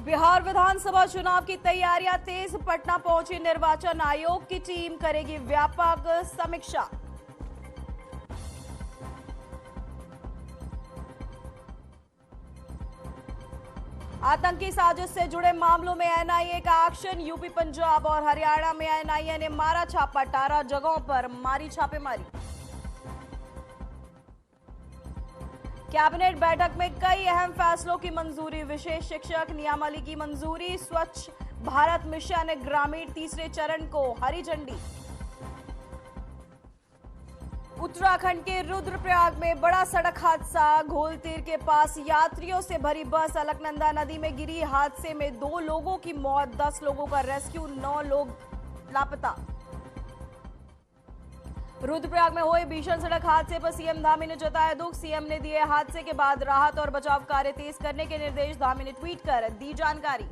बिहार विधानसभा चुनाव की तैयारियां तेज। पटना पहुंची निर्वाचन आयोग की टीम करेगी व्यापक समीक्षा। आतंकी साजिश से जुड़े मामलों में एनआईए का एक्शन। यूपी, पंजाब और हरियाणा में एनआईए ने मारा छापा। 18 जगहों पर मारी छापेमारी। कैबिनेट बैठक में कई अहम फैसलों की मंजूरी। विशेष शिक्षक नियमावली की मंजूरी। स्वच्छ भारत मिशन ग्रामीण तीसरे चरण को हरी झंडी। उत्तराखंड के रुद्रप्रयाग में बड़ा सड़क हादसा। घोलतीर के पास यात्रियों से भरी बस अलकनंदा नदी में गिरी। हादसे में 2 लोगों की मौत, 10 लोगों का रेस्क्यू, 9 लोग लापता। रुद्रप्रयाग में हुए भीषण सड़क हादसे पर सीएम धामी ने जताया दुख। सीएम ने दिए हादसे के बाद राहत और बचाव कार्य तेज करने के निर्देश। धामी ने ट्वीट कर दी जानकारी।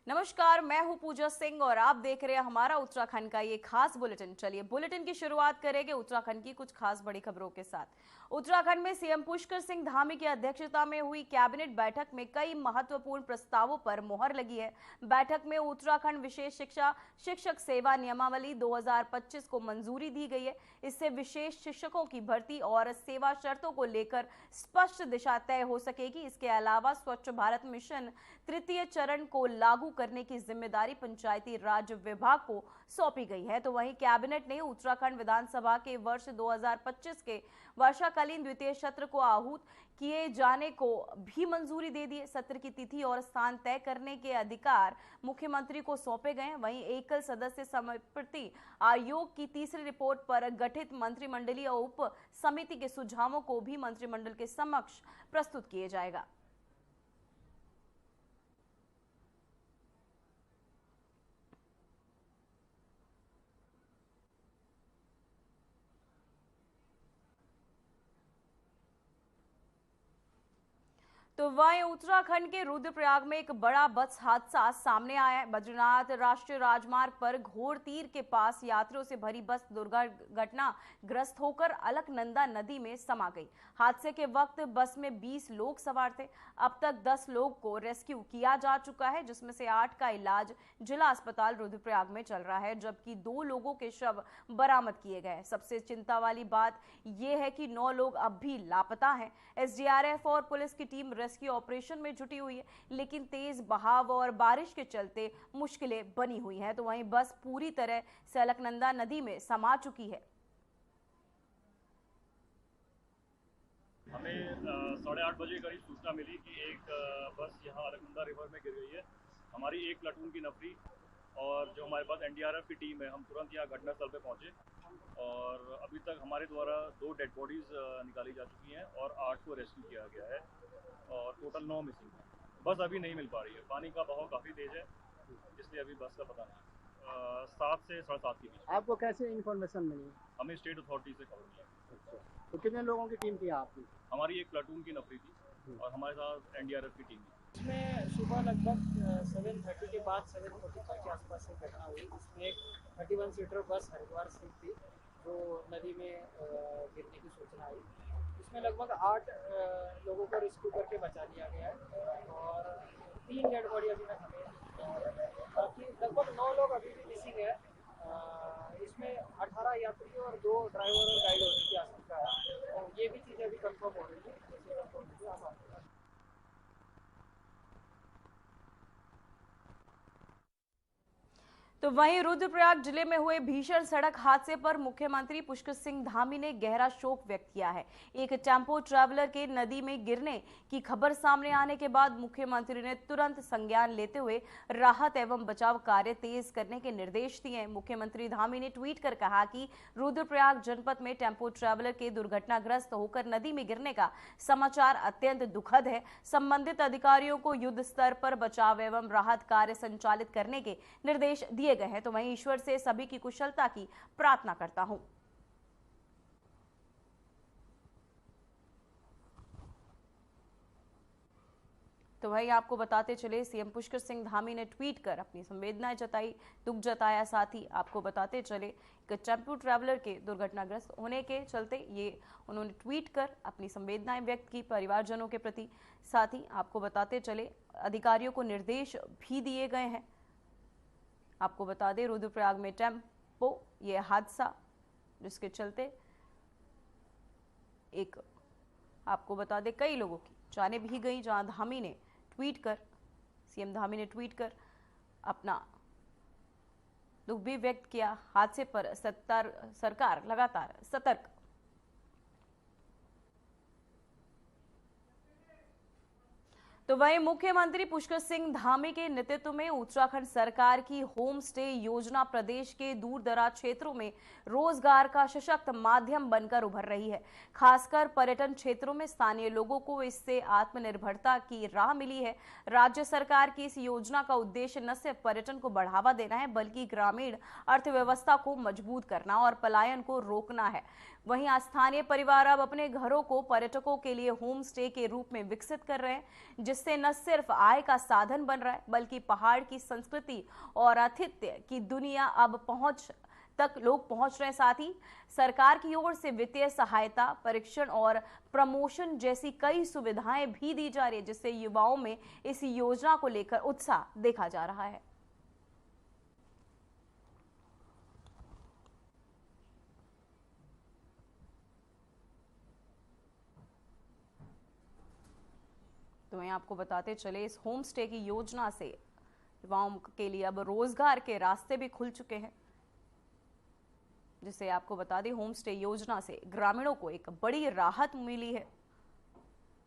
नमस्कार, मैं हूं पूजा सिंह और आप देख रहे हैं हमारा उत्तराखंड का ये खास बुलेटिन। चलिए बुलेटिन की शुरुआत करेंगे उत्तराखंड की कुछ खास बड़ी खबरों के साथ। उत्तराखंड में सीएम पुष्कर सिंह धामी की अध्यक्षता में हुई कैबिनेट बैठक में कई महत्वपूर्ण प्रस्तावों पर मुहर लगी है। बैठक में उत्तराखंड विशेष शिक्षा शिक्षक सेवा नियमावली 2025 को मंजूरी दी गई है। इससे विशेष शिक्षकों की भर्ती और सेवा शर्तों को लेकर स्पष्ट दिशा तय हो सकेगी। इसके अलावा स्वच्छ भारत मिशन तृतीय चरण को लागू करने की जिम्मेदारी पंचायती राज विभाग को सौंपी गई है। तो वहीं कैबिनेट ने उत्तराखंड विधानसभा के वर्ष 2025 के वर्षाकालीन द्वितीय सत्र को आहूत किए जाने को भी मंजूरी दे दी है। सत्र की तिथि और स्थान तय करने के अधिकार मुख्यमंत्री को सौंपे गए हैं। वहीं एकल सदस्य समिति आयोग की तीसरी रिपोर्ट पर गठित मंत्रिमंडलीय उप समिति के सुझावों को भी मंत्रिमंडल के समक्ष प्रस्तुत किया जाएगा। तो वहीं उत्तराखंड के रुद्रप्रयाग में एक बड़ा बस हादसा सामने आया है। बद्रीनाथ राष्ट्रीय राजमार्ग पर घोड़तीर के पास यात्रियों से भरी बस दुर्घटनाग्रस्त होकर अलकनंदा नदी में समा गई। हादसे के वक्त बस में 20 लोग सवार थे। अब तक 10 लोग को रेस्क्यू किया जा चुका है, जिसमें से 8 का इलाज जिला अस्पताल रुद्रप्रयाग में चल रहा है, जबकि 2 लोगों के शव बरामद किए गए। सबसे चिंता वाली बात यह है कि 9 लोग अब भी लापता हैं। एसडीआरएफ और पुलिस की टीम रेस्क्यू ऑपरेशन में जुटी हुई है, लेकिन तेज बहाव और बारिश के चलते मुश्किलें बनी हुई हैं। तो वहीं बस पूरी तरह से अलकनंदा नदी में समा चुकी है। हमें 8:30 बजे करीब सूचना मिली कि एक बस यहाँ अलकनंदा रिवर में गिर गई है। हमारी एक प्लाटून की नफरी और जो हमारे पास एनडीआरएफ की टीम है, हम तुरंत यहाँ घटनास्थल पे पहुँचे और अभी तक हमारे द्वारा 2 डेड बॉडीज़ निकाली जा चुकी हैं और 8 को रेस्क्यू किया गया है और टोटल 9 मिसिंग है। बस अभी नहीं मिल पा रही है, पानी का बहाव काफ़ी तेज़ है, इसलिए अभी बस का पता नहीं। 7 से 7:30 के बीच। आपको कैसे इन्फॉर्मेशन मिली? हमें स्टेट अथॉरिटी से खबर मिली। अच्छा, तो कितने लोगों की टीम थी आपकी? हमारी एक प्लाटून की नफरी थी और हमारे साथ एनडीआरएफ की टीम थी। इसमें सुबह लगभग 7:30 के बाद 7:45 के आसपास से घटना हुई। इसमें एक 31 सीटर बस हरिद्वार से थी जो नदी में गिरने की सूचना आई। इसमें लगभग 8 लोगों को रेस्क्यू करके बचा लिया गया है और 3 डेड बॉडी अभी तक हमें, बाकी लगभग 9 लोग अभी भी मिसिंग है। इसमें 18 यात्री और 2 ड्राइवर और गाइड होने की आशंका है और ये भी चीज़ें अभी कंफर्म हो रही है। तो वहीं रुद्रप्रयाग जिले में हुए भीषण सड़क हादसे पर मुख्यमंत्री पुष्कर सिंह धामी ने गहरा शोक व्यक्त किया है। एक टेम्पो ट्रैवलर के नदी में गिरने की खबर सामने आने के बाद मुख्यमंत्री ने तुरंत संज्ञान लेते हुए राहत एवं बचाव कार्य तेज करने के निर्देश दिए। मुख्यमंत्री धामी ने ट्वीट कर कहा कि रुद्रप्रयाग जनपद में टेम्पो ट्रैवलर के दुर्घटनाग्रस्त होकर नदी में गिरने का समाचार अत्यंत दुखद है। संबंधित अधिकारियों को युद्ध स्तर पर बचाव एवं राहत कार्य संचालित करने के निर्देश दिए गए हैं। तो वहीं ईश्वर से सभी की कुशलता की प्रार्थना करता हूं। तो वही आपको बताते चले, सीएम पुष्कर सिंह धामी ने ट्वीट कर अपनी संवेदनाएं जताई, दुख जताया। साथ ही आपको बताते चले कि टेम्पो ट्रैवलर के दुर्घटनाग्रस्त होने के चलते ये उन्होंने ट्वीट कर अपनी संवेदनाएं व्यक्त की परिवारजनों के प्रति। साथ ही आपको बताते चले, अधिकारियों को निर्देश भी दिए गए हैं। आपको बता दें, रुद्रप्रयाग में टेम्पो ये हादसा जिसके चलते एक आपको बता दें कई लोगों की जानें भी गई, जहां धामी ने ट्वीट कर, सीएम धामी ने ट्वीट कर अपना दुख भी व्यक्त किया। हादसे पर सरकार लगातार सतर्क। तो वहीं मुख्यमंत्री पुष्कर सिंह धामी के नेतृत्व में उत्तराखंड सरकार की होम स्टे योजना प्रदेश के दूर दराज क्षेत्रों में रोजगार का सशक्त माध्यम बनकर उभर रही है। खासकर पर्यटन क्षेत्रों में स्थानीय लोगों को इससे आत्मनिर्भरता की राह मिली है। राज्य सरकार की इस योजना का उद्देश्य न सिर्फ पर्यटन को बढ़ावा देना है, बल्कि ग्रामीण अर्थव्यवस्था को मजबूत करना और पलायन को रोकना है। वहीं स्थानीय परिवार अब अपने घरों को पर्यटकों के लिए होम स्टे के रूप में विकसित कर रहे हैं, जिससे न सिर्फ आय का साधन बन रहा है, बल्कि पहाड़ की संस्कृति और आतिथ्य की दुनिया अब लोग पहुंच रहे हैं। साथ ही सरकार की ओर से वित्तीय सहायता, परीक्षण और प्रमोशन जैसी कई सुविधाएं भी दी जा रही है, जिससे युवाओं में इस योजना को लेकर उत्साह देखा जा रहा है। तो मैं आपको बताते चले, इस होम स्टे की योजना से युवाओं के लिए अब रोजगार के रास्ते भी खुल चुके हैं, जिसे आपको बता दें होम स्टे योजना से ग्रामीणों को एक बड़ी राहत मिली है,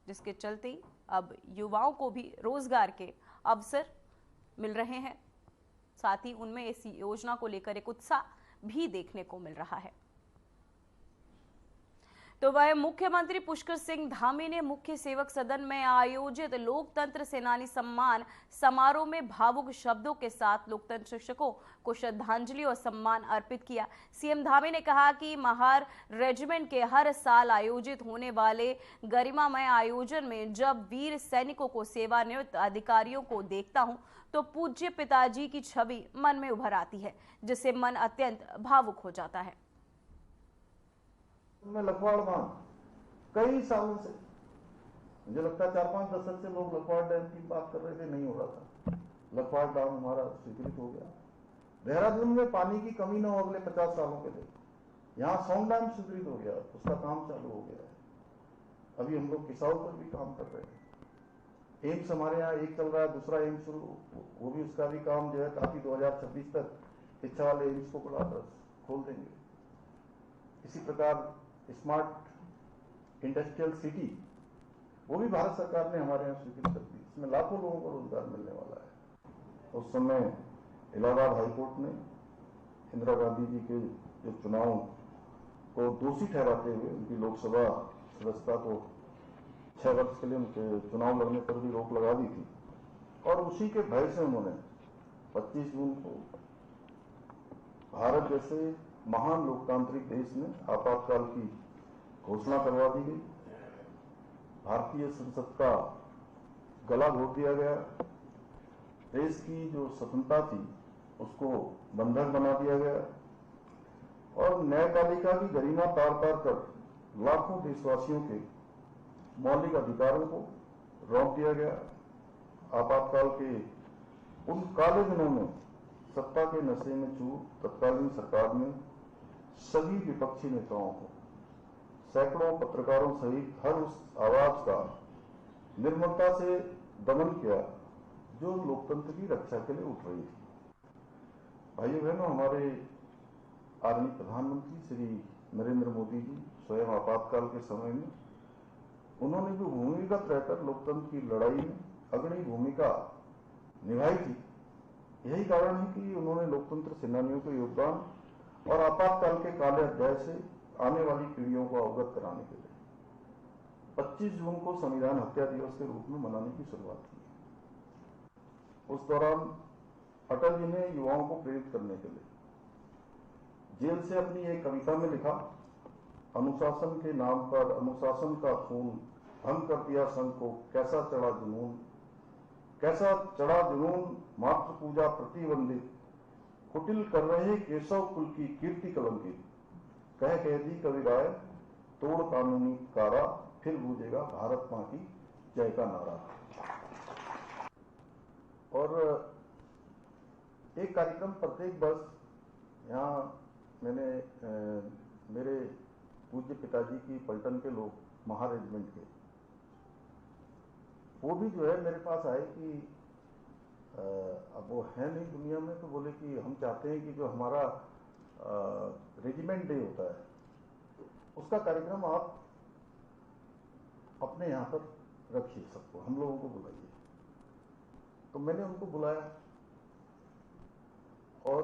जिसके चलते अब युवाओं को भी रोजगार के अवसर मिल रहे हैं। साथ ही उनमें इस योजना को लेकर एक उत्साह भी देखने को मिल रहा है। तो वह मुख्यमंत्री पुष्कर सिंह धामी ने मुख्य सेवक सदन में आयोजित लोकतंत्र सेनानी सम्मान समारोह में भावुक शब्दों के साथ लोकतंत्र शिक्षकों को श्रद्धांजलि और सम्मान अर्पित किया। सीएम धामी ने कहा कि महार रेजिमेंट के हर साल आयोजित होने वाले गरिमामय आयोजन में जब वीर सैनिकों को सेवानिवृत्त अधिकारियों को देखता हूं तो पूज्य पिताजी की छवि मन में उभर आती है, जिससे मन अत्यंत भावुक हो जाता है। मैं लखवाड़ बांध कई सालों से, मुझे लगता है 4-5 दशक से लोग लखवाड़ डैम की बात कर रहे थे, नहीं हो रहा था। लखवाड़ डैम हमारा स्वीकृत हो गया। देहरादून में पानी की कमी न हो अगले 50 सालों के लिए। यहाँ सौंग डैम स्वीकृत हो गया, उसका काम चालू हो गया है। अभी हम लोग किसाऊ पर भी काम कर रहे हैं। एम्स हमारे यहाँ एक चल रहा है, दूसरा एम्स शुरू, वो भी उसका भी काम जो है काफी 2026 तक इच्छा वाले एम्स को बुलाकर खोल देंगे। इसी प्रकार स्मार्ट इंडस्ट्रियल सिटी, वो भी भारत सरकार ने हमारे यहाँ स्वीकृत कर दी। इसमें लाखों लोगों को रोजगार मिलने वाला है। उस समय इलाहाबाद हाईकोर्ट ने इंदिरा गांधी जी के जो चुनाव को दोषी ठहराते हुए उनकी लोकसभा सदस्यता को 6 वर्ष के लिए उनके चुनाव लड़ने पर भी रोक लगा दी थी, और उसी के भय से उन्होंने 25 जून को भारत जैसे महान लोकतांत्रिक देश में आपातकाल की घोषणा करवा दी गई। भारतीय संसद का गला घोट दिया गया। देश की जो स्वतंत्रता थी उसको बंधक बना दिया गया, और न्यायपालिका की गरिमा तार तार कर लाखों देशवासियों के मौलिक अधिकारों को रोक दिया गया। आपातकाल के उन काले दिनों में सत्ता के नशे में चूर तत्कालीन सरकार ने सभी विपक्षी नेताओं को, सैकड़ों पत्रकारों सहित हर उस आवाज का निर्ममता से दमन किया जो लोकतंत्र की रक्षा के लिए उठ रही थी। भाइयों बहनों, हमारे आदरणीय प्रधानमंत्री श्री नरेंद्र मोदी जी स्वयं आपातकाल के समय में उन्होंने जो भूमिगत रहकर लोकतंत्र की लड़ाई में अग्रणी भूमिका निभाई थी, यही कारण है कि उन्होंने लोकतंत्र सेनानियों के योगदान और आपातकाल के काले अध्याय से आने वाली पीढ़ियों को अवगत कराने के लिए 25 जून को संविधान हत्या दिवस के रूप में मनाने की शुरुआत की। उस दौरान अटल जी ने युवाओं को प्रेरित करने के लिए जेल से अपनी एक कविता में लिखा, अनुशासन के नाम पर अनुशासन का खून भंग कर दिया संघ को, कैसा चढ़ा जुनून, कैसा चढ़ा जुनून मातृ पूजा प्रतिबंधित, कुटिल कर रहे केशव कुल की कीर्ति कलंकित, कह दी कवि राय तोड़ कानूनी कारा, फिर गूंजेगा भारत मां की जय का नारा। और एक कार्यक्रम प्रत्येक वर्ष यहाँ मैंने मेरे पूज्य पिताजी की पलटन के लोग महा रेजिमेंट के, वो भी जो है मेरे पास आए कि अब वो है नहीं दुनिया में, तो बोले कि हम चाहते हैं कि जो हमारा रेजिमेंट डे होता है उसका कार्यक्रम आप अपने यहाँ पर रखिए, सबको हम लोगों को बुलाइए। तो मैंने उनको बुलाया और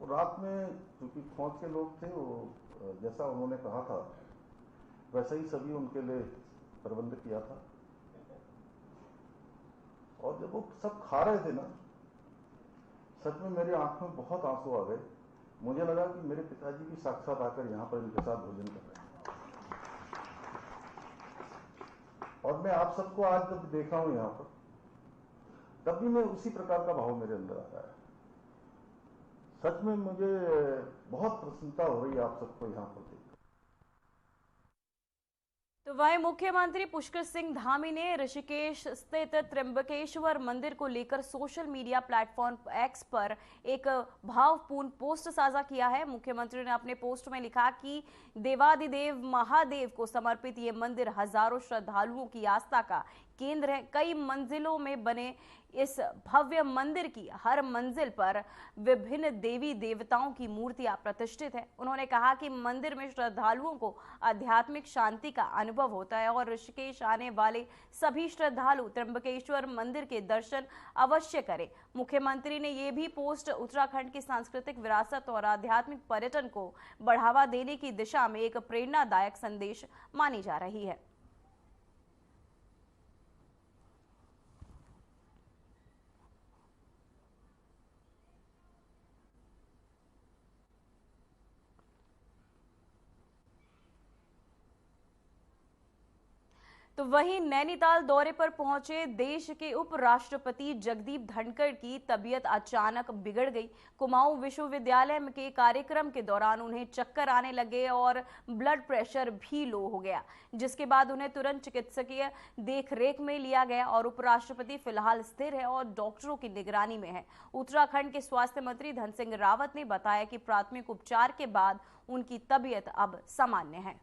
रात में क्योंकि फौज के लोग थे, वो जैसा उन्होंने कहा था वैसा ही सभी उनके लिए प्रबंध किया था। और जब वो सब खा रहे थे ना, सच में मेरी आंख में बहुत आंसू आ गए। मुझे लगा कि मेरे पिताजी भी साक्षात आकर यहाँ पर इनके साथ भोजन कर रहे हैं। और मैं आप सबको आज जब देखा हूं यहाँ पर, तब भी मैं उसी प्रकार का भाव मेरे अंदर आ रहा है। सच में मुझे बहुत प्रसन्नता हो रही है आप सबको यहाँ पर देख। तो वहीं मुख्यमंत्री पुष्कर सिंह धामी ने ऋषिकेश स्थित त्र्यंबकेश्वर मंदिर को लेकर सोशल मीडिया प्लेटफॉर्म एक्स पर एक भावपूर्ण पोस्ट साझा किया है। मुख्यमंत्री ने अपने पोस्ट में लिखा कि देवादिदेव महादेव को समर्पित ये मंदिर हजारों श्रद्धालुओं की आस्था का केंद्र है। कई मंजिलों में बने इस भव्य मंदिर की हर मंजिल पर विभिन्न देवी देवताओं की मूर्तियां प्रतिष्ठित है। उन्होंने कहा कि मंदिर में श्रद्धालुओं को आध्यात्मिक शांति का अनुभव होता है और ऋषिकेश आने वाले सभी श्रद्धालु त्र्यंबकेश्वर मंदिर के दर्शन अवश्य करें। मुख्यमंत्री ने यह भी पोस्ट उत्तराखंड की सांस्कृतिक विरासत और आध्यात्मिक पर्यटन को बढ़ावा देने की दिशा में एक प्रेरणादायक संदेश मानी जा रही है। तो वहीं नैनीताल दौरे पर पहुंचे देश के उपराष्ट्रपति जगदीप धनखड़ की तबीयत अचानक बिगड़ गई। कुमाऊं विश्वविद्यालय के कार्यक्रम के दौरान उन्हें चक्कर आने लगे और ब्लड प्रेशर भी लो हो गया, जिसके बाद उन्हें तुरंत चिकित्सकीय देखरेख में लिया गया और उपराष्ट्रपति फिलहाल स्थिर है और डॉक्टरों की निगरानी में है। उत्तराखंड के स्वास्थ्य मंत्री धन सिंह रावत ने बताया कि प्राथमिक उपचार के बाद उनकी तबीयत अब सामान्य है।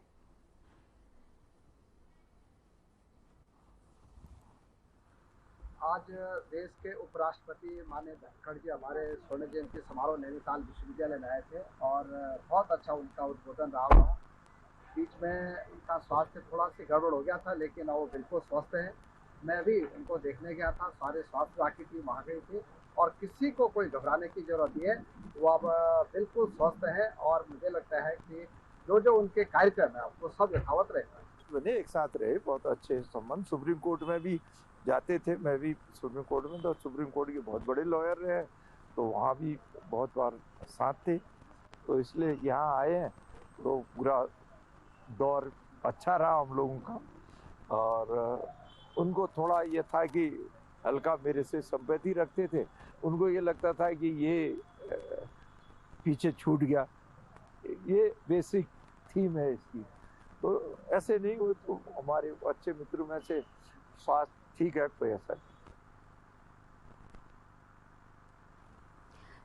आज देश के उपराष्ट्रपति माननीय धनखड़ जी हमारे स्वर्ण जयंती समारोह नैनीताल विश्वविद्यालय में आए थे और बहुत अच्छा उनका उद्बोधन रहा हुआ। बीच में उनका स्वास्थ्य थोड़ा सी गड़बड़ हो गया था, लेकिन वो बिल्कुल स्वस्थ है। मैं भी उनको देखने गया था, सारे स्वास्थ्य विभाग की टीम वहाँ गई थी और किसी को कोई घबराने की जरूरत नहीं है। वो अब बिल्कुल स्वस्थ है और मुझे लगता है कि जो उनके कार्यक्रम है वो सब यथावत रहेगा। बने एक साथ रहे, बहुत अच्छे संबंध। सुप्रीम कोर्ट में भी जाते थे, मैं भी सुप्रीम कोर्ट में, तो सुप्रीम कोर्ट के बहुत बड़े लॉयर रहे, तो वहाँ भी बहुत बार साथ थे। तो इसलिए यहाँ आए हैं तो पूरा दौर अच्छा रहा हम लोगों का। और उनको थोड़ा ये था कि हल्का मेरे से संपत्ति रखते थे, उनको ये लगता था कि ये पीछे छूट गया। ये बेसिक थीम है इसकी। तो ऐसे नहीं हुए, तो हमारे अच्छे मित्रों में से स्वास्थ्य ठीक है, कोई ऐसा।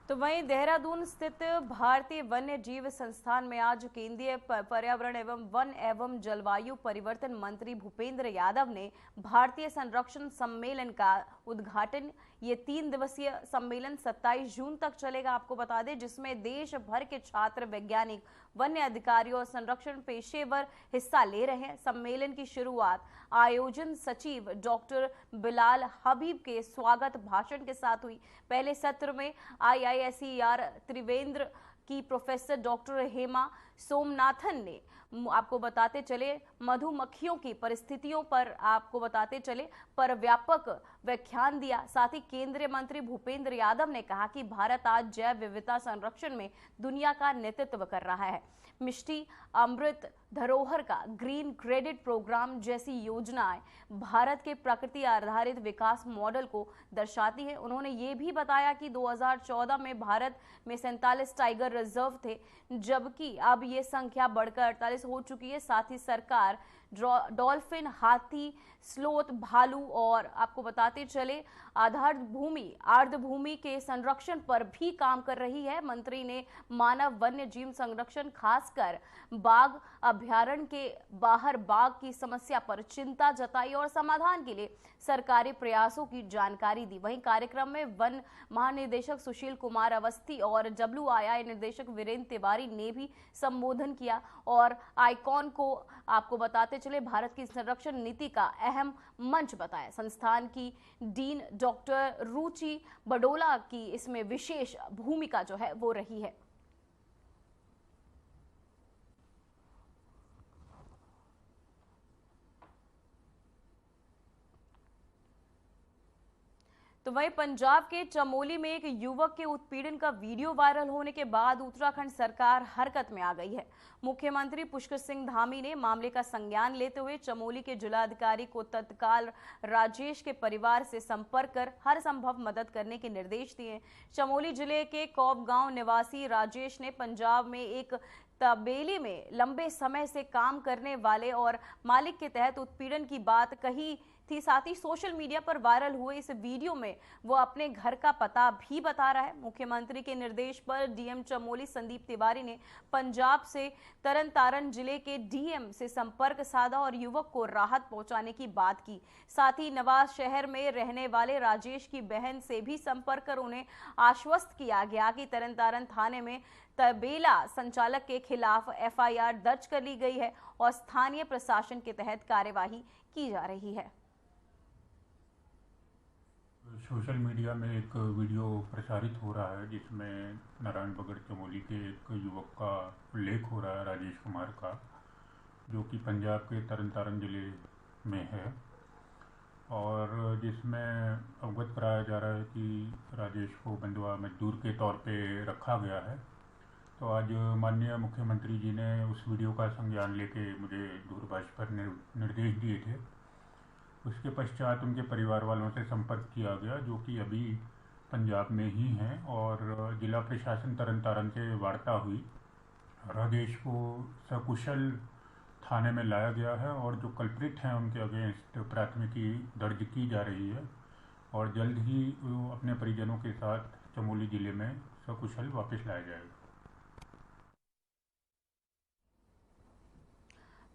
तो वहीं देहरादून स्थित भारतीय वन्य जीव संस्थान में आज केंद्रीय पर्यावरण एवं वन एवं जलवायु परिवर्तन मंत्री भूपेंद्र यादव ने भारतीय संरक्षण सम्मेलन का उद्घाटन। ये 3 दिवसीय सम्मेलन 27 जून तक चलेगा, आपको बता दें, जिसमें देश भर के छात्र, वैज्ञानिक, वन्य अधिकारी और संरक्षण पेशेवर हिस्सा ले रहे हैं। सम्मेलन की शुरुआत आयोजन सचिव डॉक्टर बिलाल हबीब के स्वागत भाषण के साथ हुई। पहले सत्र में IISER त्रिवेंद्र की प्रोफेसर डॉक्टर हेमा सोमनाथन ने आपको बताते चले मधुमक्खियों की परिस्थितियों पर आपको बताते चले पर व्यापक व्याख्यान दिया। साथ ही केंद्रीय मंत्री भूपेंद्र यादव ने कहा कि भारत आज जैव विविधता संरक्षण में दुनिया का नेतृत्व कर रहा है। मिष्टी अमृत धरोहर का ग्रीन क्रेडिट प्रोग्राम जैसी योजनाएं भारत के प्रकृति आधारित विकास मॉडल को दर्शाती है। उन्होंने ये भी बताया कि 2014 में भारत में 47 टाइगर रिजर्व थे, जबकि अब ये संख्या बढ़कर 48 हो चुकी है। साथ ही सरकार डॉल्फिन, हाथी, स्लोथ, भालू और आपको बताते चले आर्द्र भूमि के संरक्षण पर भी काम कर रही है। मंत्री ने मानव वन्य जीव संरक्षण, खासकर बाघ अभयारण्य के बाहर बाघ की समस्या पर चिंता जताई और समाधान के लिए सरकारी प्रयासों की जानकारी दी। वहीं कार्यक्रम में वन महानिदेशक सुशील कुमार अवस्थी और WII निर्देशक वीरेंद्र तिवारी ने भी संबोधन किया और आइकॉन को आपको बताते चले भारत की संरक्षण नीति का अहम मंच बताया। संस्थान की डीन डॉक्टर रुचि बडोला की इसमें विशेष भूमिका जो है वो रही है। तो वहीं पंजाब के चमोली में एक युवक के उत्पीड़न का वीडियो वायरल होने के बाद उत्तराखंड सरकार हरकत में आ गई है। मुख्यमंत्री पुष्कर सिंह धामी ने मामले का संज्ञान लेते हुए चमोली के जिलाधिकारी को तत्काल राजेश के परिवार से संपर्क कर हर संभव मदद करने के निर्देश दिए। चमोली जिले के कौब गांव निवासी राजेश ने पंजाब में एक तबेली में लंबे समय से काम करने वाले और मालिक के तहत उत्पीड़न की बात कही थी। साथ ही सोशल मीडिया पर वायरल हुए इस वीडियो में वो अपने घर का पता भी बता रहा है। मुख्यमंत्री के निर्देश पर डीएम चमोली संदीप तिवारी ने पंजाब से तरन तारण जिले के डीएम से संपर्क साधा और युवक को राहत पहुंचाने की बात की। साथ ही नवाज शहर में रहने वाले राजेश की बहन से भी संपर्क कर उन्हें आश्वस्त किया गया कि तरन तारण थाने में तबेला संचालक के खिलाफ FIR दर्ज कर ली गई है और स्थानीय प्रशासन के तहत कार्यवाही की जा रही है। सोशल मीडिया में एक वीडियो प्रसारित हो रहा है जिसमें नारायण बगड़ चमोली के एक युवक का उल्लेख हो रहा है, राजेश कुमार का, जो कि पंजाब के तरन तारण जिले में है और जिसमें अवगत कराया जा रहा है कि राजेश को बंधुआ मजदूर के तौर पे रखा गया है। तो आज माननीय मुख्यमंत्री जी ने उस वीडियो का संज्ञान लेके मुझे दूरभाष पर निर्देश दिए थे। उसके पश्चात उनके परिवार वालों से संपर्क किया गया, जो कि अभी पंजाब में ही हैं, और जिला प्रशासन तरन तारण से वार्ता हुई। राजेश को सकुशल थाने में लाया गया है और जो कल्प्रिट हैं उनके अगेंस्ट प्राथमिकी दर्ज की जा रही है और जल्द ही वो अपने परिजनों के साथ चमोली जिले में सकुशल वापस लाया जाएगा।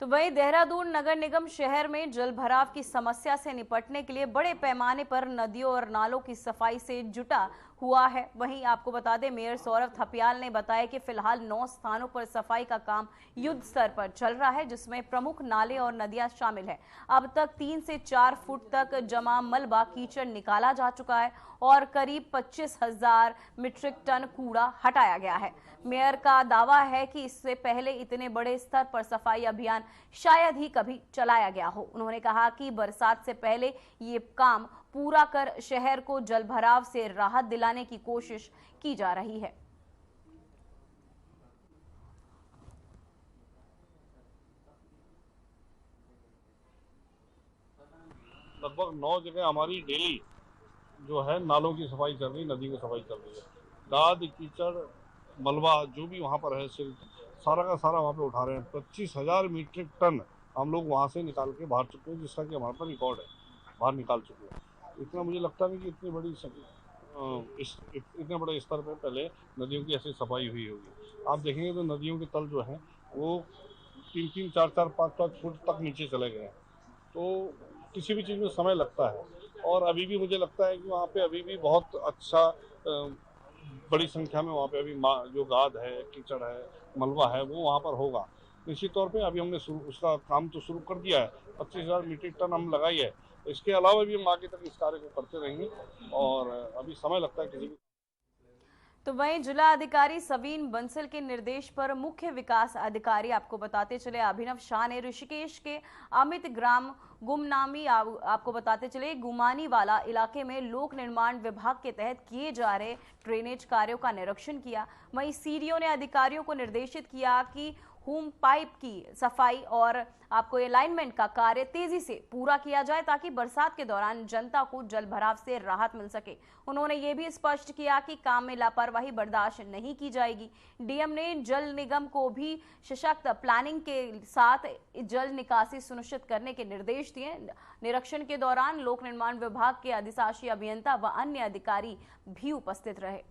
तो वहीं देहरादून नगर निगम शहर में जल भराव की समस्या से निपटने के लिए बड़े पैमाने पर नदियों और नालों की सफाई से जुटा हुआ है। वहीं आपको बता दें, मेयर सौरभ थपियाल ने बताया कि फिलहाल 9 स्थानों पर सफाई का काम युद्ध स्तर पर चल रहा है, जिसमें प्रमुख नाले और नदियां शामिल है। अब तक 3 से 4 फुट तक जमा मलबा कीचड़ निकाला जा चुका है और करीब 25,000 मीट्रिक टन कूड़ा हटाया गया है। मेयर का दावा है कि इससे पहले इतने बड़े स्तर पर सफाई अभियान शायद ही कभी चलाया गया हो। उन्होंने कहा कि बरसात से पहले ये काम पूरा कर शहर को जलभराव से राहत दिलाने की कोशिश की जा रही है। लगभग 9 जगह हमारी डेली जो है नालों की सफाई चल रही, नदी की सफाई चल रही है। गाद, कीचड़, मलबा जो भी वहाँ पर है सारा का सारा वहाँ पे उठा रहे हैं। 25,000 मीट्रिक टन हम लोग वहाँ से निकाल के बाहर चुके हैं, जिसका कि हमारे पास रिकॉर्ड है, बाहर निकाल चुके हैं। इतना मुझे लगता नहीं कि इतनी बड़े स्तर पर पहले नदियों की ऐसी सफाई हुई होगी। आप देखेंगे तो नदियों के तल जो हैं वो 3-3, 4-4, 5-5 फुट तक नीचे चले गए हैं। तो किसी भी चीज़ में समय लगता है और अभी भी मुझे लगता है कि वहाँ पे अभी भी बहुत अच्छा बड़ी संख्या में वहाँ पे अभी जो गाद है, कीचड़ है, मलबा है, वो वहाँ पर होगा। निश्चित तौर पे अभी हमने उसका काम तो शुरू कर दिया है। 25,000 मीट्रिक टन हम लगाई है। इसके अलावा भी हम आगे तक इस कार्य को करते रहेंगे और अभी समय लगता है किसी भी। तो वहीं जिला अधिकारी सवीन बंसल के निर्देश पर मुख्य विकास अधिकारी आपको बताते चले अभिनव शाह ने ऋषिकेश के अमित ग्राम गुमनामी आपको बताते चले गुमानी वाला इलाके में लोक निर्माण विभाग के तहत किए जा रहे ड्रेनेज कार्यों का निरीक्षण किया। वहीं सीडीओ ने अधिकारियों को निर्देशित किया कि होम पाइप की सफाई और आपको अलाइनमेंट का कार्य तेजी से पूरा किया जाए ताकि बरसात के दौरान जनता को जल भराव से राहत मिल सके। उन्होंने ये भी स्पष्ट किया कि काम में लापरवाही बर्दाश्त नहीं की जाएगी। डीएम ने जल निगम को भी सशक्त प्लानिंग के साथ जल निकासी सुनिश्चित करने के निर्देश दिए। निरीक्षण के दौरान लोक निर्माण विभाग के अधिशासी अभियंता व अन्य अधिकारी भी उपस्थित रहे।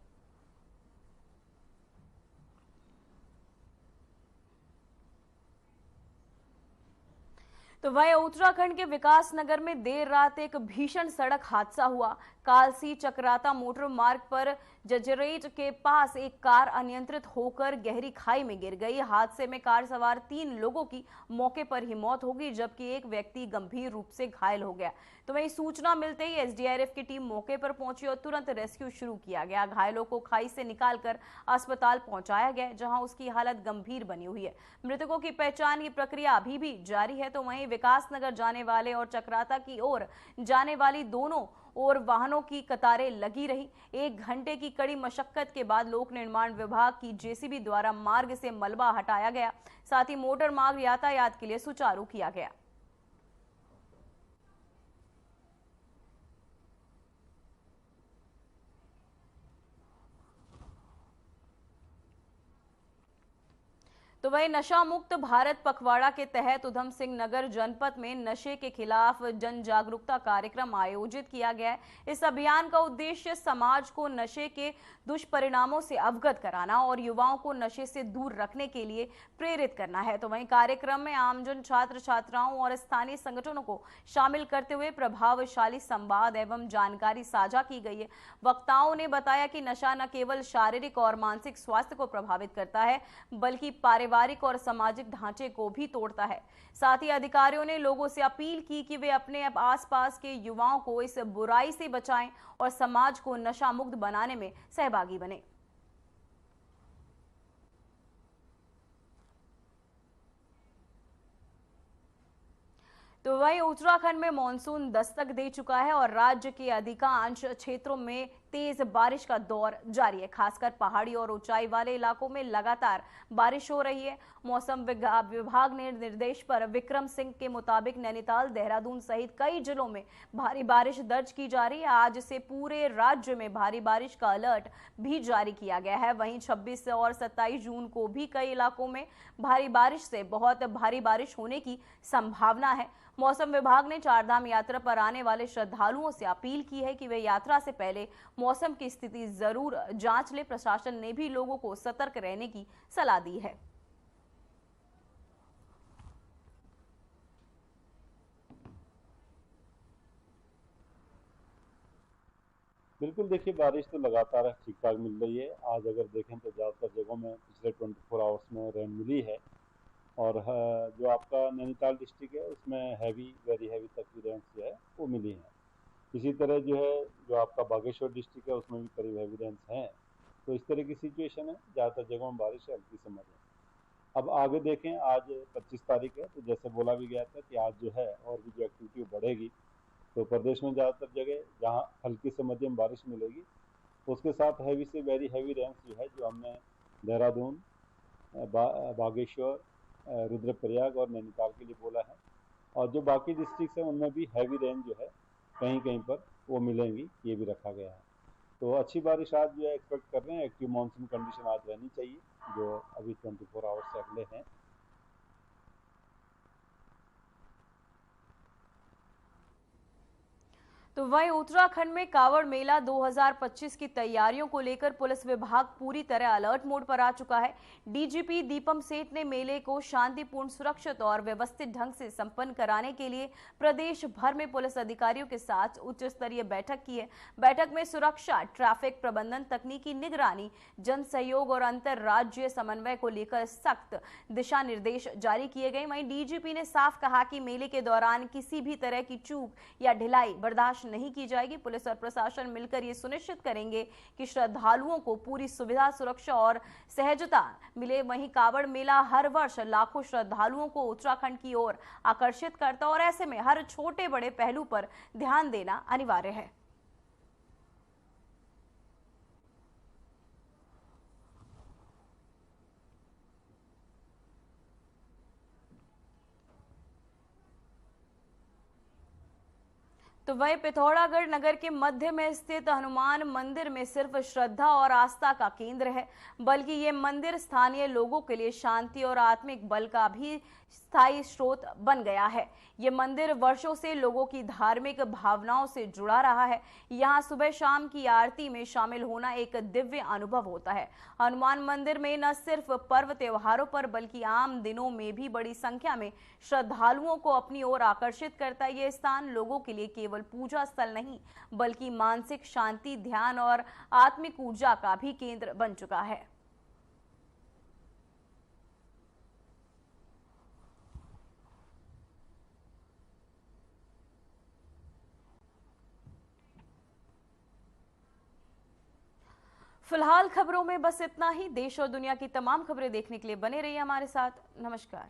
तो वहीं उत्तराखंड के विकासनगर में देर रात एक भीषण सड़क हादसा हुआ। कालसी चक्राता मोटर मार्ग पर जजरेट के पास एक कार अनियंत्रित होकर गहरी खाई में गिर गई। हादसे में कार सवार 3 लोगों की मौके पर ही मौत हो गई, जबकि एक व्यक्ति गंभीर रूप से घायल हो गया। तो वहीं सूचना मिलते ही एसडीआरएफ की टीम मौके पर पहुंची और तुरंत रेस्क्यू शुरू किया गया। घायलों को खाई से निकालकर अस्पताल पहुंचाया गया, जहां उसकी हालत गंभीर बनी हुई है। मृतकों की पहचान की प्रक्रिया अभी भी जारी है। तो वहीं विकासनगर जाने वाले और चक्राता की ओर जाने वाली दोनों और वाहनों की कतारें लगी रही। 1 घंटे की कड़ी मशक्कत के बाद लोक निर्माण विभाग की जेसीबी द्वारा मार्ग से मलबा हटाया गया। साथ ही मोटर मार्ग यातायात के लिए सुचारू किया गया। तो वहीं नशा मुक्त भारत पखवाड़ा के तहत उधम सिंह नगर जनपद में नशे के खिलाफ जन जागरूकता कार्यक्रम आयोजित किया गया है। इस अभियान का उद्देश्य समाज को नशे के दुष्परिणामों से अवगत कराना और युवाओं को नशे से दूर रखने के लिए प्रेरित करना है। तो वहीं कार्यक्रम में आमजन, छात्र छात्राओं और स्थानीय संगठनों को शामिल करते हुए प्रभावशाली संवाद एवं जानकारी साझा की गई है। वक्ताओं ने बताया कि नशा न केवल शारीरिक और मानसिक स्वास्थ्य को प्रभावित करता है, बल्कि पारिवारिक और सामाजिक ढांचे को भी तोड़ता है। साथ ही अधिकारियों ने लोगों से अपील की कि वे अपने आसपास के युवाओं को इस बुराई से बचाएं और समाज को नशा मुक्त बनाने में सहभागी बने। तो वहीं उत्तराखंड में मानसून दस्तक दे चुका है और राज्य के अधिकांश क्षेत्रों में तेज बारिश का दौर जारी है। खासकर पहाड़ी और ऊंचाई वाले इलाकों में लगातार बारिश हो रही है। मौसम विभाग ने निर्देश पर विक्रम सिंह के मुताबिक नैनीताल, देहरादून सहित कई जिलों में भारी बारिश दर्ज की जा रही है। आज से पूरे राज्य में भारी बारिश का अलर्ट भी जारी किया गया है। वहीं 26 और 27 जून को भी कई इलाकों में भारी बारिश से बहुत भारी बारिश होने की संभावना है। मौसम विभाग ने चारधाम यात्रा पर आने वाले श्रद्धालुओं से अपील की है कि वे यात्रा से पहले मौसम की स्थिति जरूर जांच ले। प्रशासन ने भी लोगों को सतर्क रहने की सलाह दी है। बिल्कुल, देखिए बारिश तो लगातार ठीक ठाक मिल रही है। आज अगर देखें तो ज़्यादातर जगहों में पिछले 24 आवर्स में रेन मिली है और जो आपका नैनीताल डिस्ट्रिक्ट है उसमें वेरी हैवी तक की रेंज जो है वो मिली है। इसी तरह जो है जो आपका बागेश्वर डिस्ट्रिक्ट है उसमें भी करीब हैवी रेंज हैं। तो इस तरह की सिचुएशन है, ज़्यादातर जगहों में बारिश है, हल्की से मध्यम। अब आगे देखें, आज 25 तारीख है, तो जैसे बोला भी गया था कि आज जो है और भी जो एक्टिविटी बढ़ेगी, तो प्रदेश में ज़्यादातर जगह जहाँ हल्की से मध्यम बारिश मिलेगी, उसके साथ हैवी से वेरी हैवी रेंज जो है जो हमने देहरादून, बागेश्वर, रुद्रप्रयाग और नैनीताल के लिए बोला है। और जो बाकी डिस्ट्रिक्ट हैं उनमें भी हैवी रेंज जो है कहीं कहीं पर वो मिलेंगी, ये भी रखा गया है। तो अच्छी बारिश आज जो है एक्सपेक्ट कर रहे हैं। एक्टिव मानसून कंडीशन आज रहनी चाहिए जो अभी 24 आवर्स से अगले हैं। तो वहीं उत्तराखंड में कांवड़ मेला 2025 की तैयारियों को लेकर पुलिस विभाग पूरी तरह अलर्ट मोड पर आ चुका है। डीजीपी दीपम सेठ ने मेले को शांतिपूर्ण, सुरक्षित और व्यवस्थित ढंग से संपन्न कराने के लिए प्रदेश भर में पुलिस अधिकारियों के साथ उच्च स्तरीय बैठक की है। बैठक में सुरक्षा, ट्रैफिक प्रबंधन, तकनीकी निगरानी, जन सहयोग और अंतर्राज्यीय समन्वय को लेकर सख्त दिशा निर्देश जारी किए गए। वहीं डीजीपी ने साफ कहा कि मेले के दौरान किसी भी तरह की चूक या ढिलाई बर्दाश्त नहीं की जाएगी। पुलिस और प्रशासन मिलकर ये सुनिश्चित करेंगे कि श्रद्धालुओं को पूरी सुविधा, सुरक्षा और सहजता मिले। वहीं कांवड़ मेला हर वर्ष लाखों श्रद्धालुओं को उत्तराखंड की ओर आकर्षित करता है और ऐसे में हर छोटे बड़े पहलू पर ध्यान देना अनिवार्य है। तो वहीं पिथौरागढ़ नगर के मध्य में स्थित हनुमान मंदिर में सिर्फ श्रद्धा और आस्था का केंद्र है, बल्कि ये मंदिर स्थानीय लोगों के लिए शांति और आत्मिक बल का भी स्थायी स्रोत बन गया है। ये मंदिर वर्षों से लोगों की धार्मिक भावनाओं से जुड़ा रहा है। यहाँ सुबह शाम की आरती में शामिल होना एक दिव्य अनुभव होता है। हनुमान मंदिर में न सिर्फ पर्व त्योहारों पर बल्कि आम दिनों में भी बड़ी संख्या में श्रद्धालुओं को अपनी ओर आकर्षित करता है। ये स्थान लोगों के लिए केवल पूजा स्थल नहीं, बल्कि मानसिक शांति, ध्यान और आत्मिक ऊर्जा का भी केंद्र बन चुका है। फिलहाल खबरों में बस इतना ही। देश और दुनिया की तमाम खबरें देखने के लिए बने रहिए हमारे साथ। नमस्कार।